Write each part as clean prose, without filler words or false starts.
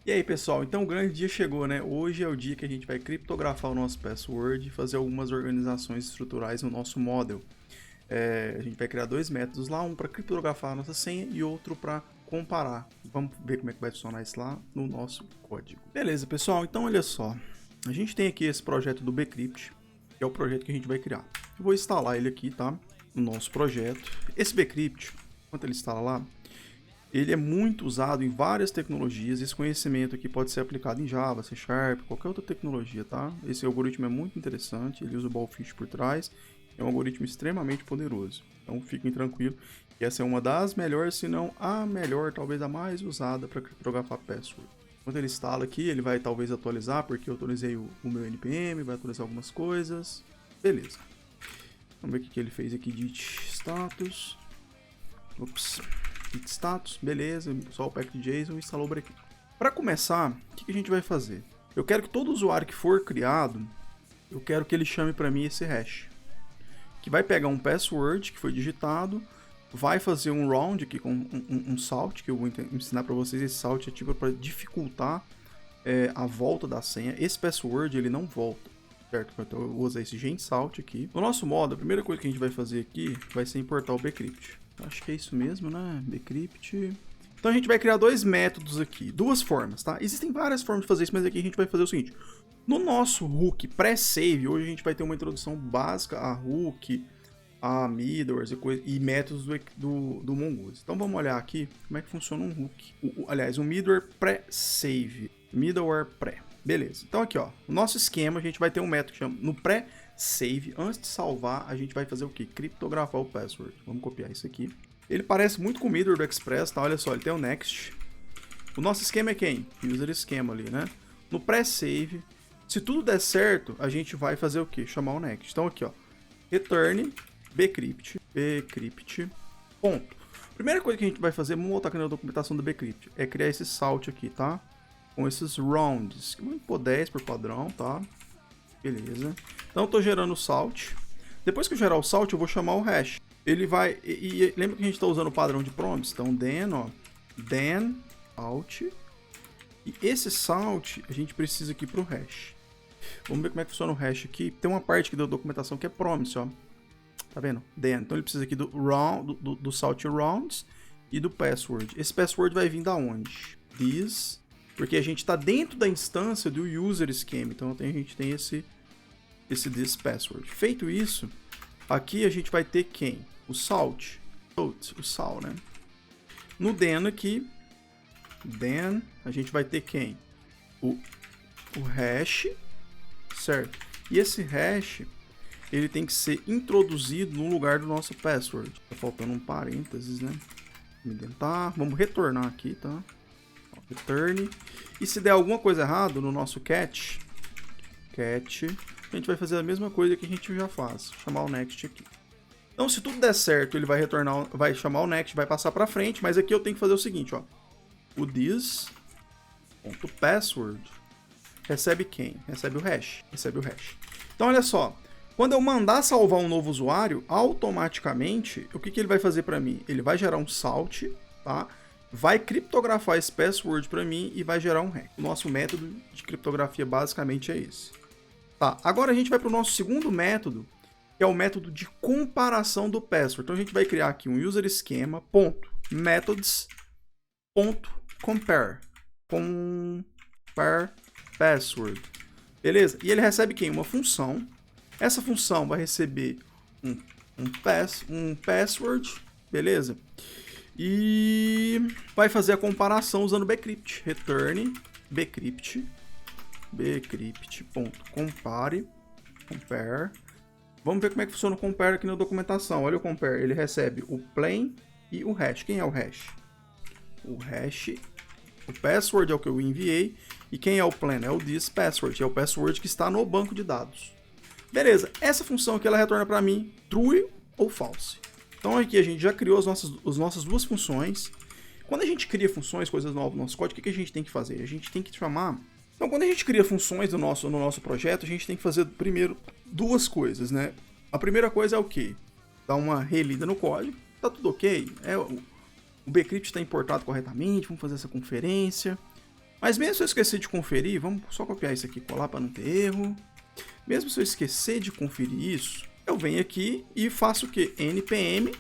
E aí, pessoal, então o grande dia chegou, né? Hoje é o dia que a gente vai criptografar o nosso password e fazer algumas organizações estruturais no nosso model. A gente vai criar dois métodos lá, um para criptografar a nossa senha e outro para comparar. Vamos ver como é que vai funcionar isso lá no nosso código. Beleza, pessoal, então olha só. A gente tem aqui esse projeto do Bcrypt, que é o projeto que a gente vai criar. Eu vou instalar ele aqui, tá? No nosso projeto. Esse Bcrypt, enquanto ele instala lá, ele é muito usado em várias tecnologias. Esse conhecimento aqui pode ser aplicado em Java, C Sharp, qualquer outra tecnologia, tá? Esse algoritmo é muito interessante, ele usa o Ballfish por trás. É um algoritmo extremamente poderoso. Então fiquem tranquilos que essa é uma das melhores, se não a melhor, talvez a mais usada para criptografar password. Quando ele instala aqui, ele vai talvez atualizar, porque eu atualizei o meu NPM, vai atualizar algumas coisas. Beleza. Vamos ver o que ele fez aqui de status. Ops. Git status, beleza, só o pack de JSON e instalou o Bcrypt. Para começar, o que a gente vai fazer? Eu quero que todo usuário que for criado, eu quero que ele chame para mim esse hash, que vai pegar um password que foi digitado, vai fazer um round aqui com um salt, que eu vou ensinar para vocês. Esse salt é tipo para dificultar a volta da senha. Esse password ele não volta, certo? Então eu vou usar esse gensalt aqui. No nosso modo, a primeira coisa que a gente vai fazer aqui vai ser importar o Bcrypt. Acho que é isso mesmo, né? Bcrypt. Então a gente vai criar dois métodos aqui, duas formas, tá? Existem várias formas de fazer isso, mas aqui a gente vai fazer o seguinte. No nosso hook pré-save, hoje a gente vai ter uma introdução básica a hook, a middlewares e métodos do Mongoose. Então vamos olhar aqui como é que funciona um hook. Aliás, um middleware pré-save. Middleware pré. Beleza. Então aqui, ó, no nosso esquema a gente vai ter um método que chama no pré-save. Antes de salvar, a gente vai fazer o quê? Criptografar o password. Vamos copiar isso aqui. Ele parece muito com o middleware do Express, tá? Olha só, ele tem o next. O nosso esquema é quem? User esquema ali, né? No pré-save, se tudo der certo, a gente vai fazer o quê? Chamar o next. Então aqui, ó, return Bcrypt, ponto. Primeira coisa que a gente vai fazer, vamos voltar aqui na documentação do Bcrypt, é criar esse salt aqui, tá? Com esses rounds, vamos pôr 10 por padrão, tá? Beleza. Então eu tô gerando o salt. Depois que eu gerar o salt, eu vou chamar o hash. Ele vai, e lembra que a gente tá usando o padrão de prompts? Então then, ó, then salt. E esse salt a gente precisa aqui pro hash. Vamos ver como é que funciona o hash aqui. Tem uma parte aqui da documentação que é promise, ó. Tá vendo? Then. Então ele precisa aqui do salt rounds e do password. Esse password vai vir da onde? This. Porque a gente está dentro da instância do user schema. Então a gente tem esse this password. Feito isso, aqui a gente vai ter quem? O salt. O sal, né? No then aqui, then a gente vai ter quem? O hash, certo? E esse hash ele tem que ser introduzido no lugar do nosso password. Tá faltando um parênteses, né? Vamos indentar. Vamos retornar aqui, tá? Return. E se der alguma coisa errada no nosso catch, a gente vai fazer a mesma coisa que a gente já faz. Chamar o next aqui. Então, se tudo der certo, ele vai retornar, vai chamar o next, vai passar para frente. Mas aqui eu tenho que fazer o seguinte, ó. O this.password recebe quem? Recebe o hash. Então, olha só. Quando eu mandar salvar um novo usuário, automaticamente, o que ele vai fazer para mim? Ele vai gerar um salt, tá? Vai criptografar esse password para mim e vai gerar um hash. O nosso método de criptografia basicamente é esse. Tá, agora a gente vai para o nosso segundo método, que é o método de comparação do password. Então a gente vai criar aqui um user esquema, .methods.compare. Compare password. Beleza? E ele recebe quem? Uma função. Essa função vai receber um password, beleza? E vai fazer a comparação usando Bcrypt. Return Bcrypt.compare. Vamos ver como é que funciona o compare aqui na documentação. Olha o compare, ele recebe o plain e o hash. Quem é o hash? O password é o que eu enviei. E quem é o plain? É o this password, é o password que está no banco de dados. Beleza, essa função aqui ela retorna para mim true ou false. Então aqui a gente já criou as nossas duas funções. Quando a gente cria funções, coisas novas no nosso código, o que a gente tem que fazer? A gente tem que chamar... Então quando a gente cria funções no nosso projeto, a gente tem que fazer primeiro duas coisas, né? A primeira coisa é o quê? Dar uma relida no código. Tá tudo ok? O Bcrypt está importado corretamente, vamos fazer essa conferência. Mas mesmo se eu esquecer de conferir, vamos só copiar isso aqui e colar para não ter erro. Mesmo se eu esquecer de conferir isso, eu venho aqui e faço o quê? npm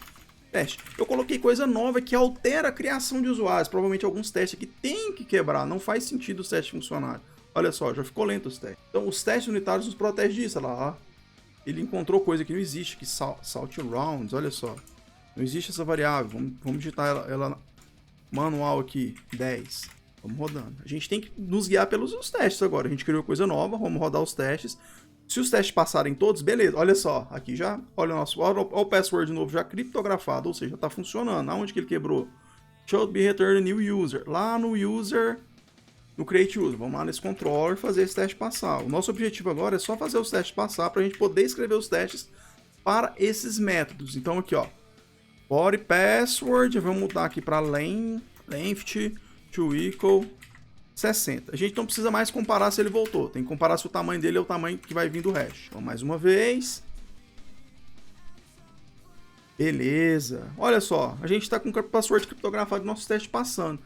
teste. Eu coloquei coisa nova que altera a criação de usuários. Provavelmente alguns testes aqui tem que quebrar. Não faz sentido os testes funcionarem. Olha só, já ficou lento os testes. Então os testes unitários nos protegem disso. Olha lá, ó. Ele encontrou coisa que não existe, que salt rounds, olha só. Não existe essa variável. Vamos digitar ela manual aqui, 10. Vamos rodando. A gente tem que nos guiar pelos testes agora. A gente criou coisa nova, vamos rodar os testes. Se os testes passarem todos, beleza. Olha só, aqui já, olha o password novo já criptografado, ou seja, está funcionando. Aonde que ele quebrou? Should be return new user. Lá no user, no create user. Vamos lá nesse controller fazer esse teste passar. O nosso objetivo agora é só fazer os testes passar para a gente poder escrever os testes para esses métodos. Então aqui, ó, body password, vamos mudar aqui para length to equal 60. A gente não precisa mais comparar se ele voltou. Tem que comparar se o tamanho dele é o tamanho que vai vir do hash. Então, mais uma vez. Beleza. Olha só, a gente está com o password criptografado do nosso teste passando.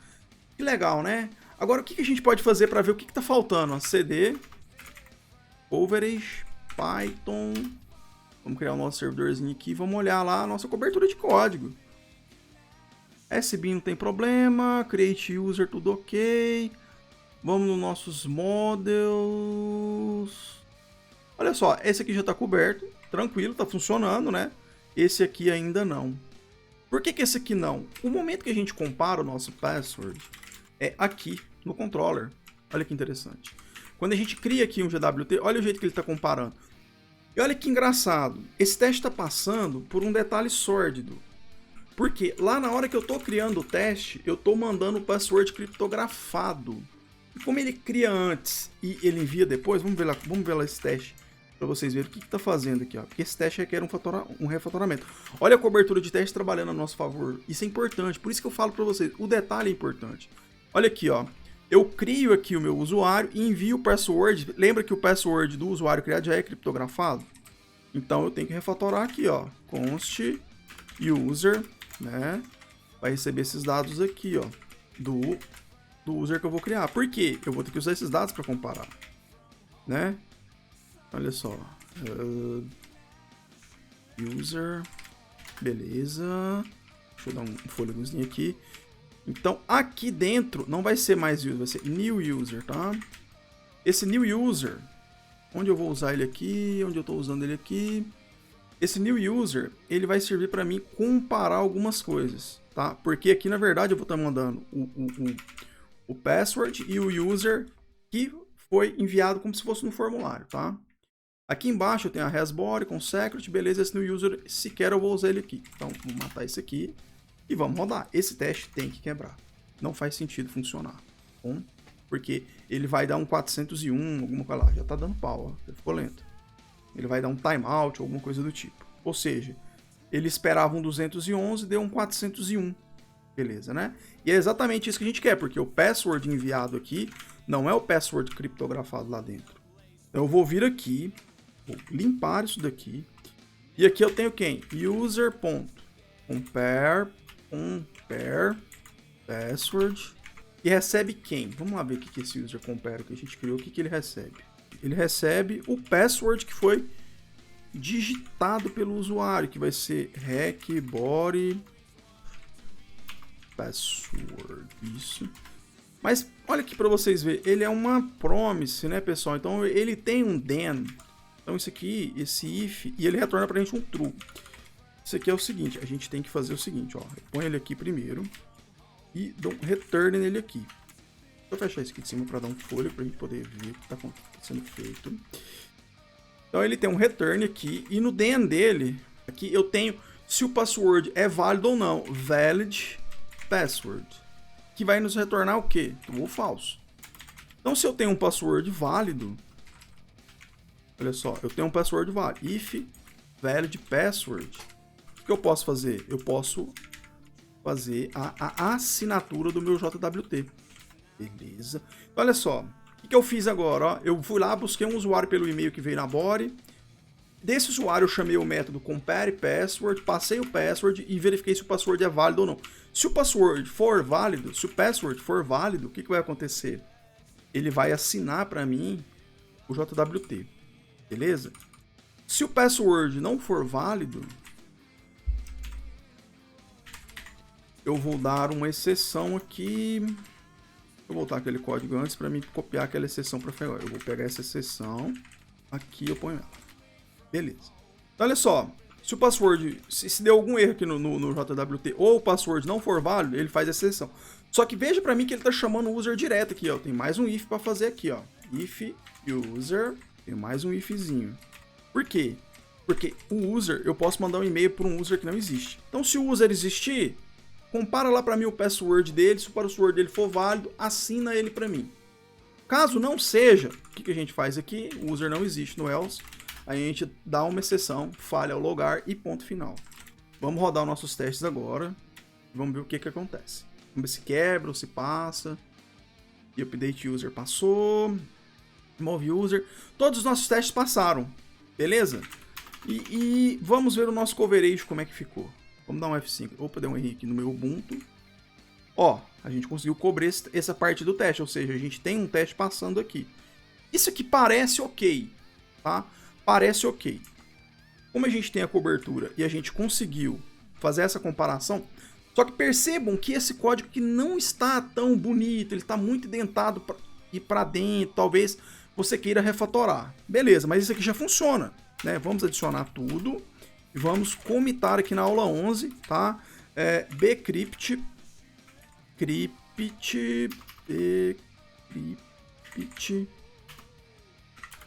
Que legal, né? Agora, o que a gente pode fazer para ver o que está faltando? Ó, CD, coverage, Python. Vamos criar o nosso servidorzinho aqui. Vamos olhar lá a nossa cobertura de código. SB não tem problema. Create user, tudo ok. Vamos nos nossos models. Olha só, esse aqui já está coberto. Tranquilo, está funcionando, né? Esse aqui ainda não. Por que esse aqui não? O momento que a gente compara o nosso password é aqui no controller. Olha que interessante. Quando a gente cria aqui um GWT, olha o jeito que ele está comparando. E olha que engraçado. Esse teste está passando por um detalhe sórdido. Porque lá na hora que eu estou criando o teste, eu estou mandando o password criptografado. E como ele cria antes e ele envia depois, vamos ver lá esse teste para vocês verem o que está fazendo aqui, ó. Porque esse teste requer um refatoramento. Olha a cobertura de teste trabalhando a nosso favor. Isso é importante, por isso que eu falo para vocês, o detalhe é importante. Olha aqui, ó. Eu crio aqui o meu usuário e envio o password. Lembra que o password do usuário criado já é criptografado? Então eu tenho que refatorar aqui, ó. Const user, né? Vai receber esses dados aqui, ó. Do user que eu vou criar. Por quê? Eu vou ter que usar esses dados para comparar, né? Olha só. User. Beleza. Deixa eu dar um fôlegozinho aqui. Então, aqui dentro não vai ser mais user, vai ser new user, tá? Esse new user, onde eu vou usar ele aqui, onde eu estou usando ele aqui. Esse new user, ele vai servir para mim comparar algumas coisas, tá? Porque aqui, na verdade, eu vou estar mandando o password e o user que foi enviado como se fosse no formulário, tá? Aqui embaixo eu tenho a hasbody com secret, beleza, esse new user sequer eu vou usar ele aqui. Então, vou matar esse aqui e vamos rodar. Esse teste tem que quebrar. Não faz sentido funcionar, bom? Porque ele vai dar um 401, alguma coisa lá, já tá dando pau, ó, já ficou lento. Ele vai dar um timeout, alguma coisa do tipo. Ou seja, ele esperava um 211, deu um 401. Beleza, né? E é exatamente isso que a gente quer, porque o password enviado aqui não é o password criptografado lá dentro. Então eu vou vir aqui, vou limpar isso daqui. E aqui eu tenho quem? User.compare password. E recebe quem? Vamos lá ver o que esse user compare que a gente criou, o que ele recebe. Ele recebe o password que foi digitado pelo usuário, que vai ser hackbody password. Isso. Mas olha aqui para vocês verem, ele é uma promise, né, pessoal? Então ele tem um then. Então isso aqui, esse if, e ele retorna pra gente um true. Isso aqui é o seguinte, a gente tem que fazer o seguinte, ó. Põe ele aqui primeiro e dá um return nele aqui. Deixa eu fechar isso aqui de cima para dar um fôlego pra gente poder ver o que está sendo feito. Então ele tem um return aqui e no then dele, aqui eu tenho se o password é válido ou não. Valid password. Que vai nos retornar o quê? True ou falso. Então se eu tenho um password válido, olha só, eu tenho um password válido. If valid password. O que eu posso fazer? Eu posso fazer a assinatura do meu JWT. Beleza. Então, olha só. O que eu fiz agora? Ó? Eu fui lá, busquei um usuário pelo e-mail que veio na body. Desse usuário eu chamei o método compare password, passei o password e verifiquei se o password é válido ou não. Se o password for válido, se o password for válido, o que vai acontecer? ele vai assinar para mim o JWT, beleza? Se o password não for válido, eu vou dar uma exceção aqui. Vou voltar aquele código antes para mim copiar aquela exceção para pegar. Eu vou pegar essa exceção, aqui eu ponho ela. Beleza. Então, olha só, se o password, se deu algum erro aqui no JWT ou o password não for válido, ele faz essa exceção. Só que veja para mim que ele está chamando o user direto aqui, ó. Tem mais um if para fazer aqui, ó. If user, tem mais um ifzinho. Por quê? Porque o user, eu posso mandar um e-mail para um user que não existe. Então, se o user existir, compara lá para mim o password dele, se o password dele for válido, assina ele para mim. Caso não seja, o que a gente faz aqui? O user não existe no else, aí a gente dá uma exceção, falha ao logar e ponto final. Vamos rodar os nossos testes agora, vamos ver o que acontece. Vamos ver se quebra ou se passa. E update user passou, remove user, todos os nossos testes passaram, beleza? E vamos ver o nosso coverage como é que ficou. Vamos dar um F5. Opa, deu um erro aqui no meu Ubuntu. Ó, a gente conseguiu cobrir essa parte do teste, ou seja, a gente tem um teste passando aqui. Isso aqui parece ok, tá? Parece ok. Como a gente tem a cobertura e a gente conseguiu fazer essa comparação, só que percebam que esse código aqui não está tão bonito, ele está muito indentado e para dentro, talvez você queira refatorar. Beleza, mas isso aqui já funciona, né? Vamos adicionar tudo. Vamos comitar aqui na aula 11, tá? Bcrypt,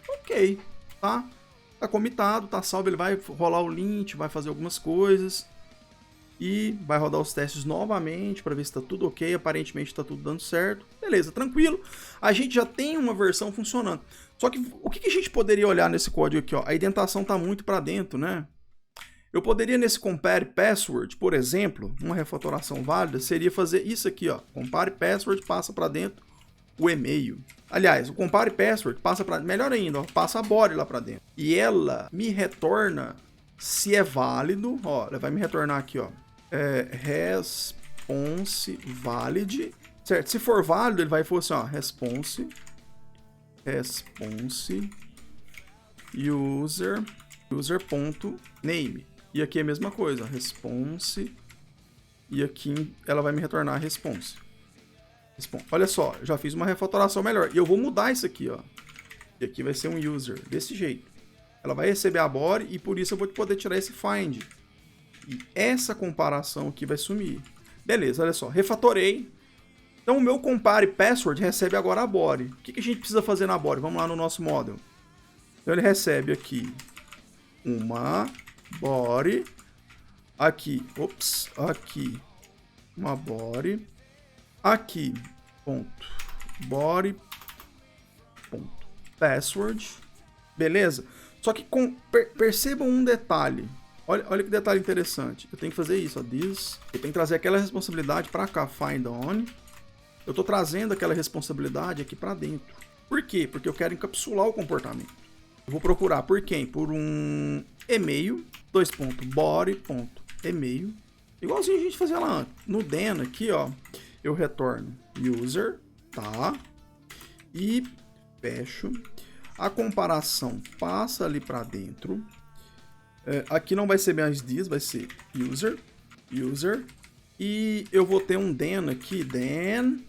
ok, tá? Tá comitado, tá salvo, ele vai rolar o lint, vai fazer algumas coisas e vai rodar os testes novamente para ver se tá tudo ok, aparentemente tá tudo dando certo. Beleza, tranquilo. A gente já tem uma versão funcionando. Só que o que a gente poderia olhar nesse código aqui, ó? A indentação tá muito para dentro, né? Eu poderia nesse compare password, por exemplo, uma refatoração válida seria fazer isso aqui, ó. Compare password passa para dentro o e-mail. Aliás, o compare password passa para, melhor ainda, ó, passa a body lá para dentro. E ela me retorna se é válido, ó, ela vai me retornar aqui, ó. Response valid, certo? Se for válido, ele vai for assim, ó, response user.name. E aqui é a mesma coisa, response, e aqui ela vai me retornar response. Olha só, já fiz uma refatoração melhor. E eu vou mudar isso aqui, ó. E aqui vai ser um user, desse jeito. Ela vai receber a body e por isso eu vou poder tirar esse find. E essa comparação aqui vai sumir. Beleza, olha só, refatorei. Então o meu compare password recebe agora a body. O que a gente precisa fazer na body? Vamos lá no nosso model. Então ele recebe aqui uma body, aqui, aqui uma body, aqui, ponto, body, ponto, password, beleza? Só que percebam um detalhe, olha que detalhe interessante, eu tenho que fazer isso, ó, this, eu tenho que trazer aquela responsabilidade para cá, find on, eu tô trazendo aquela responsabilidade aqui para dentro. Por quê? Porque eu quero encapsular o comportamento. Eu vou procurar por quem? Por um e-mail, body.email, igualzinho a gente fazia lá antes. No den aqui, ó, eu retorno user, tá? E fecho. A comparação passa ali para dentro. Aqui não vai ser mais this, vai ser user. E eu vou ter um den aqui, den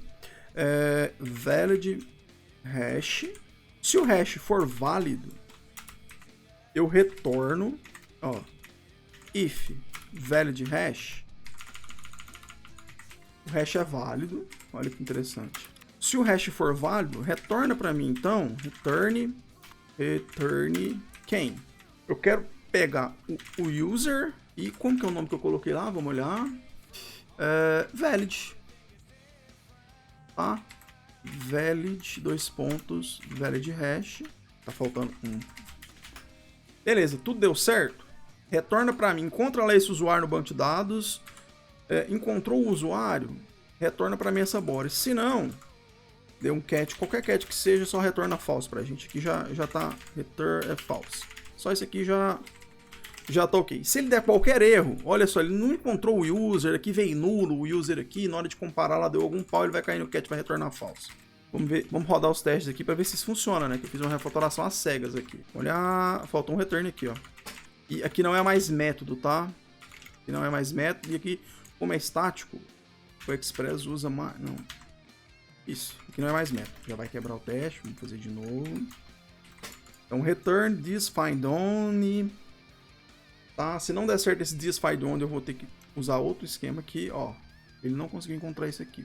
valid hash. Se o hash for válido, eu retorno, ó, if valid hash, o hash é válido, olha que interessante. Se o hash for válido, retorna para mim então, return quem? Eu quero pegar o user e como que é o nome que eu coloquei lá, vamos olhar, valid, tá? Valid, valid hash, tá faltando um. Beleza, tudo deu certo? Retorna para mim, encontra lá esse usuário no banco de dados, encontrou o usuário, retorna para mim essa body. Se não, deu um cat, qualquer cat que seja, só retorna false pra gente. Aqui já tá, return é false. Só esse aqui já tá ok. Se ele der qualquer erro, olha só, ele não encontrou o user, aqui veio nulo o user aqui, na hora de comparar lá deu algum pau, ele vai cair no cat e vai retornar false. Vamos ver, vamos rodar os testes aqui para ver se isso funciona, né? Que eu fiz uma refatoração às cegas aqui. Olha, faltou um return aqui, ó. E aqui não é mais método, tá? Aqui não é mais método. E aqui, como é estático, o Express usa mais... Não. Isso. Aqui não é mais método. Já vai quebrar o teste. Vamos fazer de novo. Então, return this find only. Tá? Se não der certo esse this find only, eu vou ter que usar outro esquema aqui, ó. Ele não conseguiu encontrar isso aqui.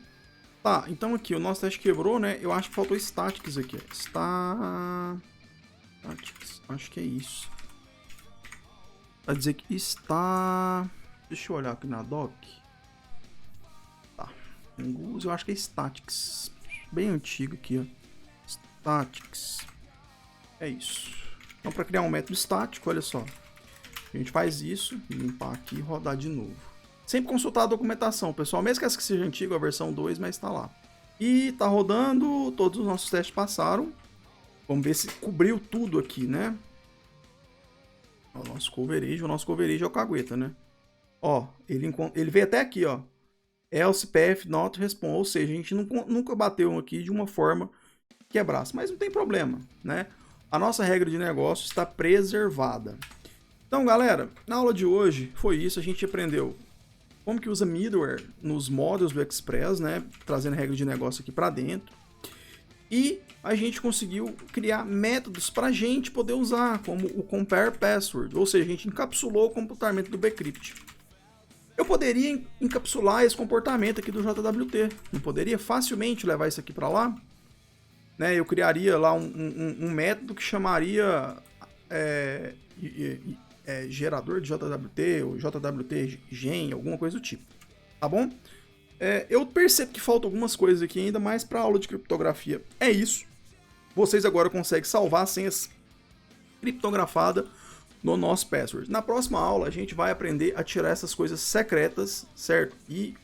Tá, então aqui o nosso teste quebrou, né? Eu acho que faltou statics aqui. Statics, acho que é isso. Vai dizer que está... Deixa eu olhar aqui na doc. Tá, eu acho que é statics. Bem antigo aqui, ó. Statics. É isso. Então para criar um método estático, olha só. A gente faz isso, limpar aqui e rodar de novo. Sempre consultar a documentação, pessoal, mesmo que essa que seja antiga, a versão 2, mas tá lá. E tá rodando, todos os nossos testes passaram. Vamos ver se cobriu tudo aqui, né? O nosso coverage é o cagueta, né? Ó, ele veio até aqui, ó. Else path not respond, ou seja, a gente nunca bateu aqui de uma forma que quebrasse, mas não tem problema, né? A nossa regra de negócio está preservada. Então, galera, na aula de hoje foi isso, a gente aprendeu como que usa middleware nos modules do Express, né? Trazendo regra de negócio aqui para dentro. E a gente conseguiu criar métodos para a gente poder usar, como o compare password, ou seja, a gente encapsulou o comportamento do bcrypt. Eu poderia encapsular esse comportamento aqui do JWT, não poderia facilmente levar isso aqui para lá? Né? Eu criaria lá um método que chamaria gerador de JWT, ou JWT gen, alguma coisa do tipo, tá bom? Eu percebo que faltam algumas coisas aqui ainda, mas para a aula de criptografia é isso. Vocês agora conseguem salvar senhas criptografadas no nosso password. Na próxima aula a gente vai aprender a tirar essas coisas secretas, certo? E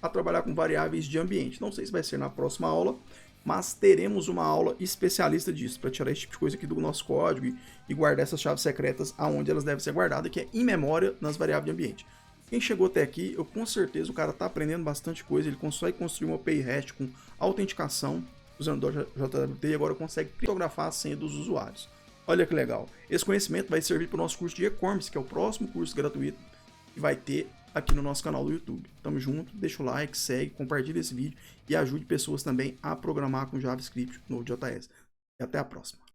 a trabalhar com variáveis de ambiente. Não sei se vai ser na próxima aula, mas teremos uma aula especialista disso, para tirar esse tipo de coisa aqui do nosso código e guardar essas chaves secretas aonde elas devem ser guardadas, que é em memória nas variáveis de ambiente. Quem chegou até aqui, eu com certeza o cara está aprendendo bastante coisa, ele consegue construir uma API REST com autenticação usando o JWT e agora consegue criptografar a senha dos usuários. Olha que legal. Esse conhecimento vai servir para o nosso curso de e-commerce, que é o próximo curso gratuito que vai ter aqui no nosso canal do YouTube. Tamo junto, deixa o like, segue, compartilha esse vídeo e ajude pessoas também a programar com JavaScript no JS. E até a próxima.